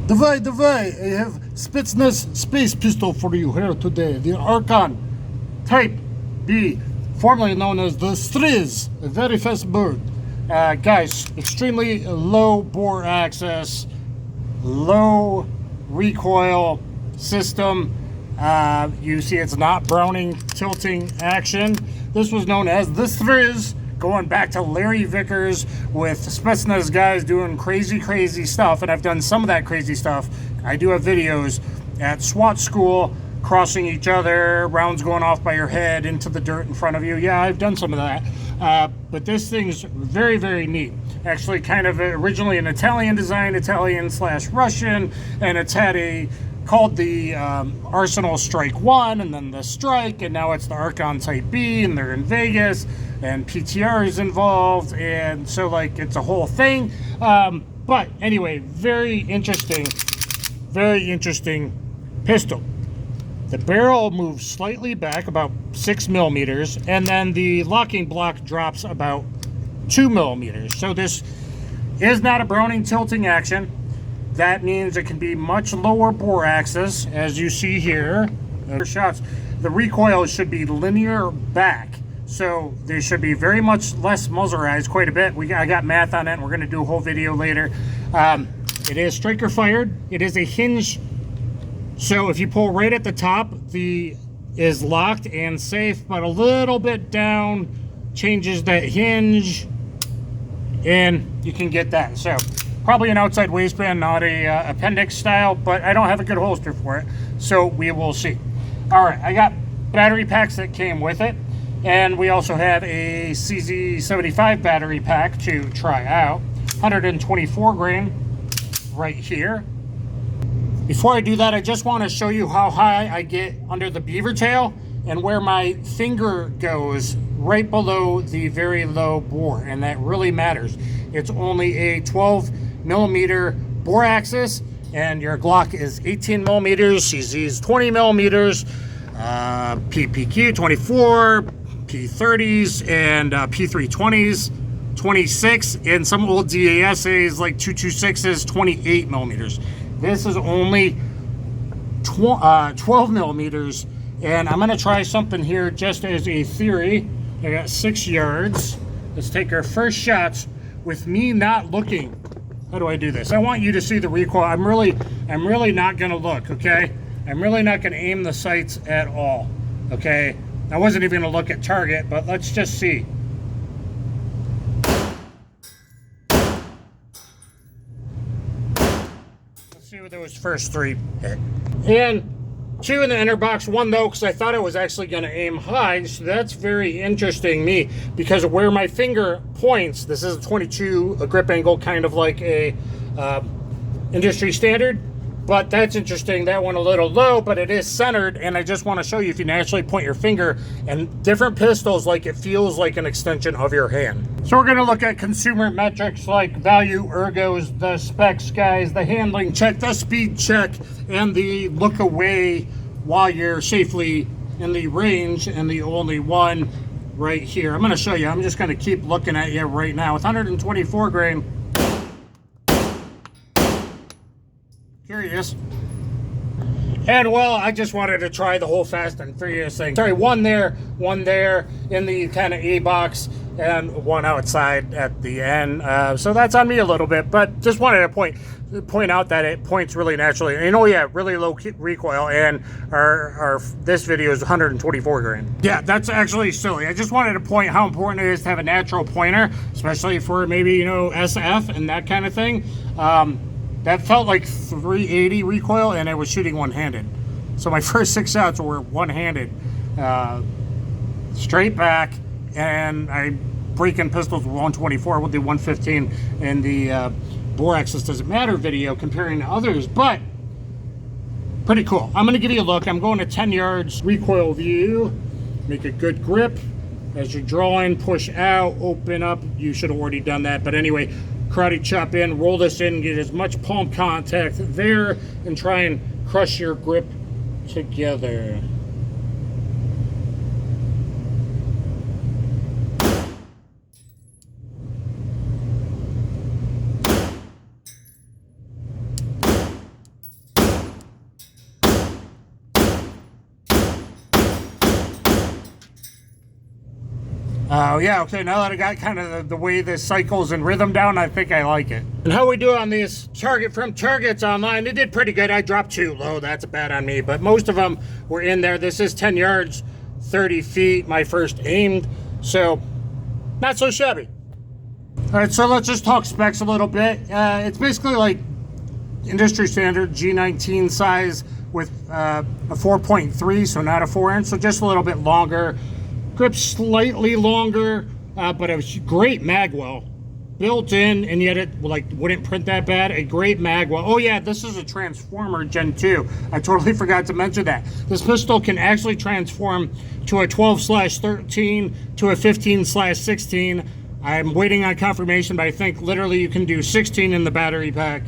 Давай, I have Spetsnaz space pistol for you here today. The Archon Type B, formerly known as the Striz, a very fast bird. Guys, extremely low bore access, low recoil system. You see it's not Browning tilting action. This was known as the Striz, going back to Larry Vickers with Spetsnaz guys doing crazy stuff, and I've done some of that crazy stuff. I do have videos at SWAT school, crossing each other, rounds going off by your head into the dirt in front of you. Yeah, I've done some of that. But this thing's very neat. Actually, kind of originally an Italian design, Italian/Russian, and it's had called the Arsenal Strike 1, and then the Strike, and now it's the Archon Type B, and they're in Vegas, and PTR is involved, and so like it's a whole thing. But anyway, very interesting pistol. The barrel moves slightly back about 6 millimeters, and then the locking block drops about 2 millimeters. So this is not a Browning tilting action. That means it can be much lower bore access, as you see here. Shots. The recoil should be linear back, so they should be very much less muzzlerized, quite a bit. I got math on it, and we're going to do a whole video later. It is striker fired. It is a hinge, so if you pull right at the top, is locked and safe, but a little bit down changes that hinge, and you can get that. So probably an outside waistband, not a appendix style, but I don't have a good holster for it, so we will see. All right, I got battery packs that came with it, and we also have a CZ75 battery pack to try out. 124 grain right here. Before I do that, I just want to show you how high I get under the beaver tail and where my finger goes right below the very low bore, and that really matters. It's only a 12 millimeter bore axis, and your Glock is 18 millimeters, CZ's 20 millimeters, PPQ 24, P30s, and P320s 26, and some old DASAs like 226s 28 millimeters. This is only 12 millimeters, and I'm going to try something here just as a theory. I got 6 yards. Let's take our first shots with me not looking. How do I do this? I want you to see the recoil. I'm really not going to look, okay? I'm really not going to aim the sights at all, okay? I wasn't even going to look at target, but let's just see. Let's see what those first 3 hit. And 2 in the inner box, 1 though, because I thought I was actually going to aim high. So that's very interesting me, because of where my finger points. This is a 22, a grip angle, kind of like a industry standard. But that's interesting. That one a little low, but it is centered, and I just want to show you if you naturally point your finger, and different pistols, like it feels like an extension of your hand. So we're going to look at consumer metrics like value, ergos, the specs, guys, the handling check, the speed check, and the look away while you're safely in the range, and the only one right here. I'm going to show you. I'm just going to keep looking at you right now with 124 grain. Here he is. And well, I just wanted to try the whole Fast and Furious thing. Sorry, one there in the kind of A box, and one outside at the end. So that's on me a little bit, but just wanted to point out that it points really naturally. And oh yeah, really low recoil, and our this video is 124 grain. Yeah, that's actually silly. I just wanted to point how important it is to have a natural pointer, especially for maybe, you know, SF and that kind of thing. That felt like 380 recoil, and I was shooting one-handed. So my first 6 shots were one-handed, straight back, and I break in pistols with 124. We'll do 115 in the bore axis doesn't matter video comparing to others, but pretty cool. I'm going to give you a look. I'm going to 10 yards recoil view. Make a good grip. As you're drawing, push out, open up. You should have already done that, but anyway, karate chop in, roll this in, get as much palm contact there, and try and crush your grip together. Oh, yeah, okay, now that I got kind of the way this cycles and rhythm down, I think I like it. And how we do on these targets online, they did pretty good. I dropped 2 low, that's bad on me, but most of them were in there. This is 10 yards, 30 feet, my first aimed, so not so shabby. All right, so let's just talk specs a little bit. It's basically like industry standard G19 size with a 4.3, so not a 4-inch, so just a little bit longer. Grip slightly longer, but a great magwell built in, and yet it like wouldn't print that bad. A great magwell. Oh yeah, this is a transformer Gen 2. I totally forgot to mention that. This pistol can actually transform to a 12/13 to a 15/16. I'm waiting on confirmation, but I think literally you can do 16 in the battery pack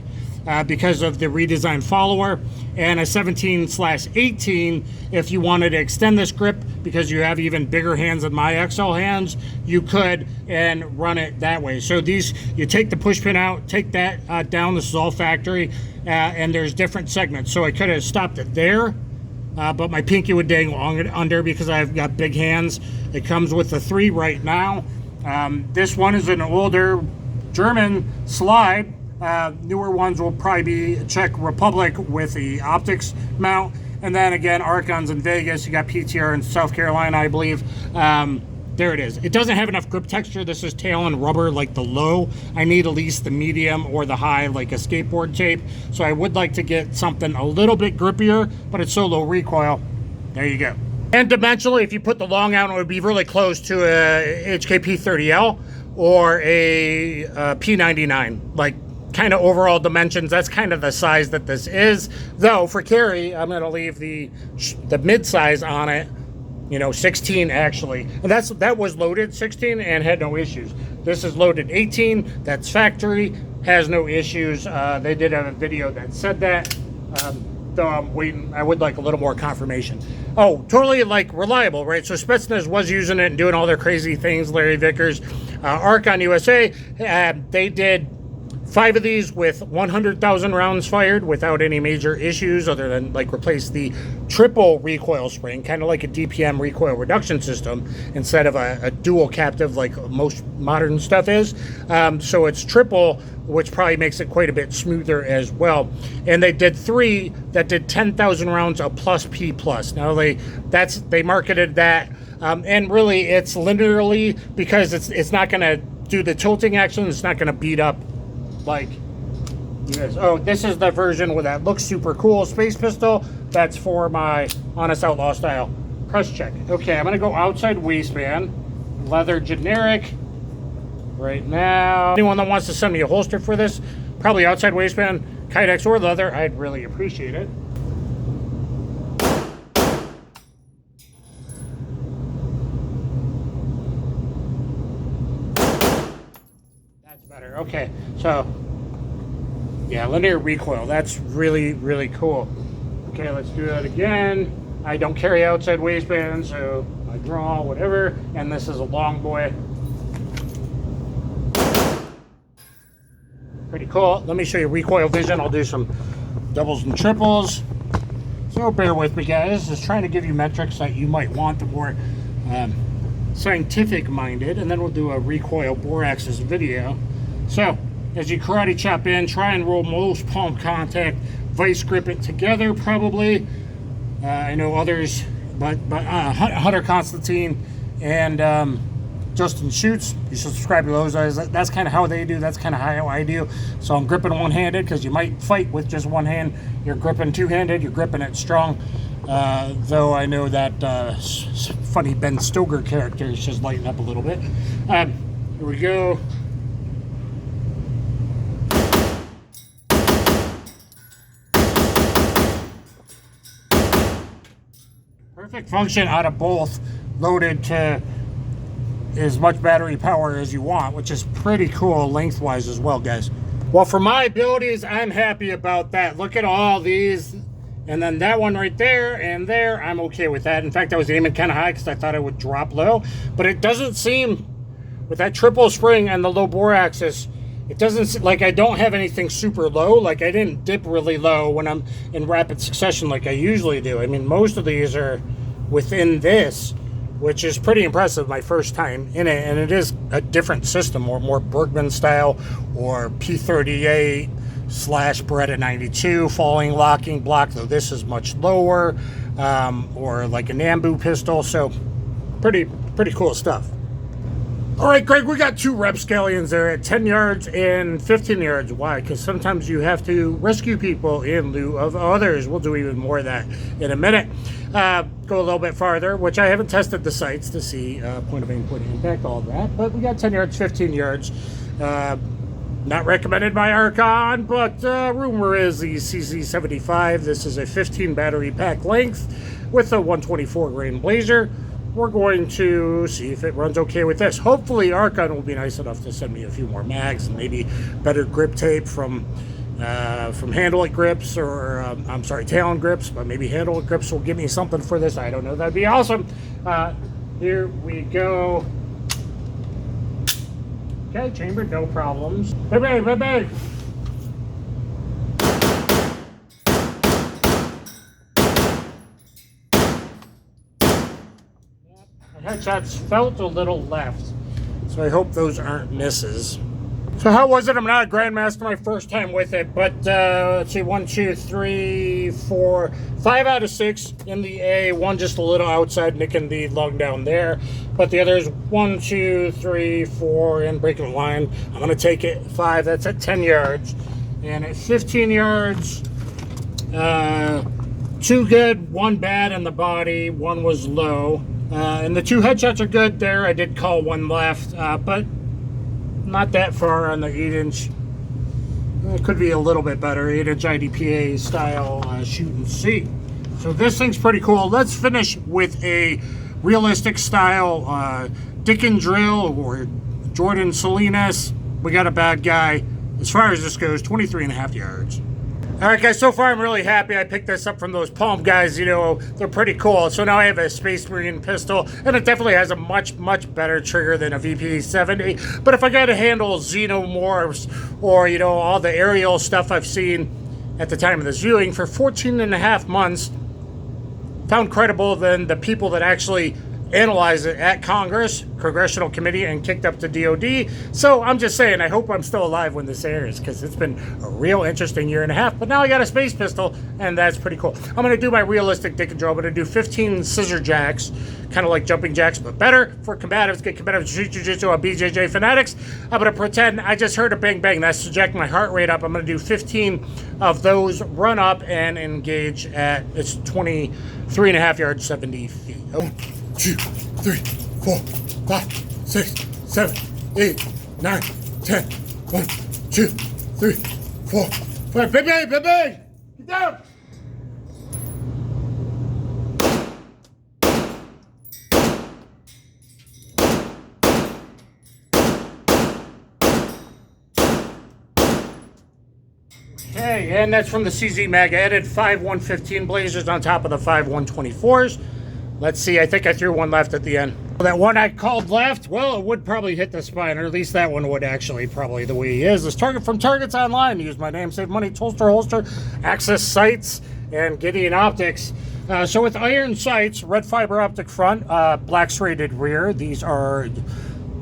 because of the redesigned follower, and a 17/18 if you wanted to extend this grip because you have even bigger hands than my XL hands, you could and run it that way. So these, you take the push pin out, take that down. This is all factory, and there's different segments. So I could have stopped it there, but my pinky would dangle under because I've got big hands. It comes with a 3 right now. This one is an older German slide. Newer ones will probably be Czech Republic with the optics mount. And then again, Archon's in Vegas. You got PTR in South Carolina, I believe. There it is. It doesn't have enough grip texture. This is tail and rubber like the low. I need at least the medium or the high like a skateboard tape. So I would like to get something a little bit grippier, but it's so low recoil. There you go. And dimensionally, if you put the long out, it would be really close to a HKP 30L or a P99. Like, kind of overall dimensions, that's kind of the size that this is. Though for carry, I'm going to leave the mid size on it, 16 actually. And that was loaded 16 and had no issues. This is loaded 18. That's factory, has no issues. They did have a video that said that. Though I'm waiting, I would like a little more confirmation. Oh, totally like reliable, right? So Spetsnaz was using it and doing all their crazy things. Larry Vickers, Archon USA, they did 5 of these with 100,000 rounds fired without any major issues other than like replace the triple recoil spring, kind of like a DPM recoil reduction system instead of a dual captive like most modern stuff is. So it's triple, which probably makes it quite a bit smoother as well. And they did 3 that did 10,000 rounds of plus P plus. Now they marketed that, and really it's linearly because it's not going to do the tilting action. It's not going to beat up like you guys. Oh, this is the version where that looks super cool space pistol. That's for my Honest Outlaw style press check. Okay, I'm gonna go outside waistband, leather generic right now. Anyone that wants to send me a holster for this, probably outside waistband, Kydex or leather, I'd really appreciate it. Better. Okay, so yeah, linear recoil, that's really, really cool. Okay, let's do that again. I don't carry outside waistband, so I draw whatever, and this is a long boy. Pretty cool. Let me show you recoil vision. I'll do some doubles and triples, so bear with me, guys. Just trying to give you metrics that you might want, the more scientific minded, and then we'll do a recoil bore axis video. So, as you karate chop in, try and roll most palm contact, vice grip it together probably. I know others, but Hunter Constantine and Justin Shoots, you should subscribe to those guys. That's kind of how they do, that's kind of how I do. So I'm gripping one-handed because you might fight with just one hand. You're gripping two-handed, you're gripping it strong. Though I know that funny Ben Stoker character is just lighting up a little bit. Here we go. Perfect function out of both, loaded to as much battery power as you want, which is pretty cool lengthwise as well, guys. Well, for my abilities, I'm happy about that. Look at all these, and then that one right there and there, I'm okay with that. In fact, I was aiming kind of high because I thought it would drop low, but it doesn't seem, with that triple spring and the low bore axis, it doesn't, like I don't have anything super low. Like I didn't dip really low when I'm in rapid succession like I usually do. I mean, most of these are within this, which is pretty impressive. My first time in it, and it is a different system, or more Bergman style, or P38 / Beretta 92 falling locking block, though this is much lower, or like a Nambu pistol. So pretty cool stuff. All right, Greg, we got 2 rapscallions there at 10 yards and 15 yards. Why? Because sometimes you have to rescue people in lieu of others. We'll do even more of that in a minute. Go a little bit farther, which I haven't tested the sights to see point of aim, point of impact, all that. But we got 10 yards, 15 yards. Not recommended by Archon, but rumor is the CZ-75. This is a 15 battery pack length with a 124 grain blazer. We're going to see if it runs okay with this. Hopefully Archon will be nice enough to send me a few more mags and maybe better grip tape from Handle It Grips, or I'm sorry, Talon Grips, but maybe Handle It Grips will give me something for this. I don't know. That'd be awesome. Here we go. Okay, chamber, no problems. Baby, baby. Headshots felt a little left, so I hope those aren't misses. So how was it? I'm not a grandmaster, my first time with it, but let's see, 1, 2, 3, 4, 5 out of 6 in the A, 1 just a little outside, nicking the lug down there, but the others 1, 2, 3, 4, and breaking the line. I'm going to take it 5. That's at 10 yards, and at 15 yards, 2 good, 1 bad in the body, 1 was low. And the 2 headshots are good there. I did call 1 left, but not that far on the 8-inch. It could be a little bit better, 8-inch IDPA style shoot and see. So this thing's pretty cool. Let's finish with a realistic style Dick and Drill or Jordan Salinas. We got a bad guy. As far as this goes, 23.5 yards. All right, guys, so far I'm really happy. I picked this up from those Palm guys. You know, they're pretty cool. So now I have a Space Marine pistol, and it definitely has a much better trigger than a VP70. But if I got to handle xenomorphs or, you know, all the aerial stuff I've seen at the time of this viewing for 14.5 months, found credible than the people that actually analyzed it at Congress, Congressional Committee, and kicked up to DOD. So I'm just saying, I hope I'm still alive when this airs, because it's been a real interesting 1.5 years. But now I got a space pistol, and that's pretty cool. I'm going to do my realistic Dick and Drill. I'm going to do 15 scissor jacks, kind of like jumping jacks, but better for combatives. Get combative jiu-jitsu on BJJ fanatics. I'm going to pretend I just heard a bang bang. That's to jack my heart rate up. I'm going to do 15 of those, run up and engage at, it's 23.5 yards, 70 feet. Oh. 2, 3, 4, 5, 6, 7, 8, 9, 10. 1, 2, 3, 4, 5. Baby, baby! Get down! Okay, and that's from the CZ Mag. I added 5 115 blazers on top of the 5 124s. Let's see, I think I threw 1 left at the end. That one I called left, well, it would probably hit the spine, or at least that one would actually, probably the way he is. This target from Targets Online. Use my name, save money, holster, Access Sights, and Gideon Optics. So with iron sights, red fiber optic front, black serrated rear. These are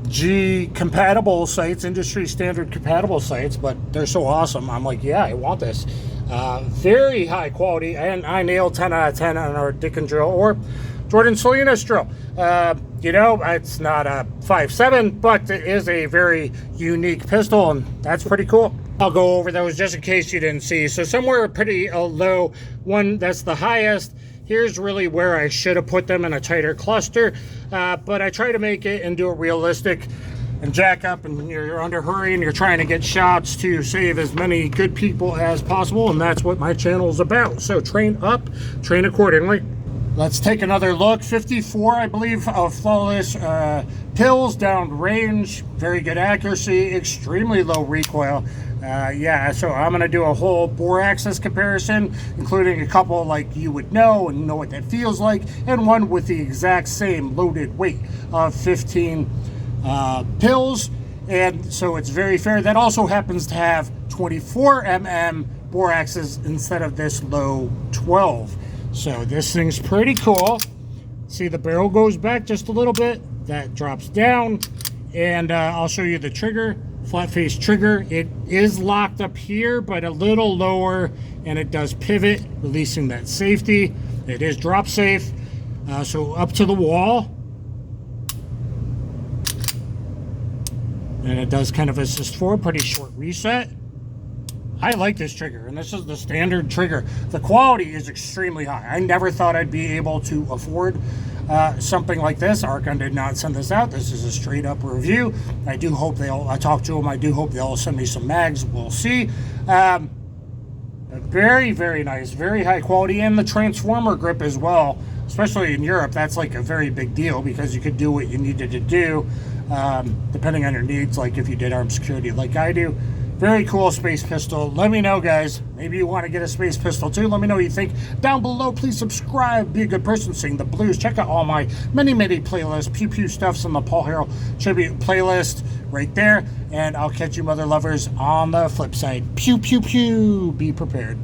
G compatible sights, industry standard compatible sights, but they're so awesome. I'm like, yeah, I want this. Very high quality, and I nailed 10 out of 10 on our Dick and Drill, or Jordan Salinas drill. You know, it's not a 5.7, but it is a very unique pistol, and that's pretty cool. I'll go over those just in case you didn't see. So somewhere pretty low, one that's the highest. Here's really where I should have put them in a tighter cluster, but I try to make it and do it realistic and jack up, and you're under hurry and you're trying to get shots to save as many good people as possible, and that's what my channel is about. So train up, train accordingly. Let's take another look. 54, I believe, of flawless pills down range. Very good accuracy, extremely low recoil. Yeah, so I'm going to do a whole bore axis comparison, including a couple like you would know and know what that feels like, and one with the exact same loaded weight of 15 pills. And so it's very fair. That also happens to have 24 mm bore axis instead of this low 12. So this thing's pretty cool. See, the barrel goes back just a little bit. That drops down. And I'll show you the trigger, flat face trigger. It is locked up here, but a little lower, and it does pivot, releasing that safety. It is drop safe. So up to the wall. And it does kind of assist forward, pretty short reset. I like this trigger, and this is the standard trigger. The quality is extremely high. I never thought I'd be able to afford something like this. Archon did not send this out. This is a straight up review. I do hope I talked to them. I do hope they'll send me some mags. We'll see. Very, very nice, very high quality, and the transformer grip as well. Especially in Europe, that's like a very big deal because you could do what you needed to do depending on your needs, like if you did armed security like I do. Very cool space pistol. Let me know, guys. Maybe you want to get a space pistol too. Let me know what you think down below. Please subscribe. Be a good person. Sing the blues. Check out all my many playlists. Pew Pew Stuffs on the Paul Harrell tribute playlist right there. And I'll catch you mother lovers on the flip side. Pew pew pew. Be prepared.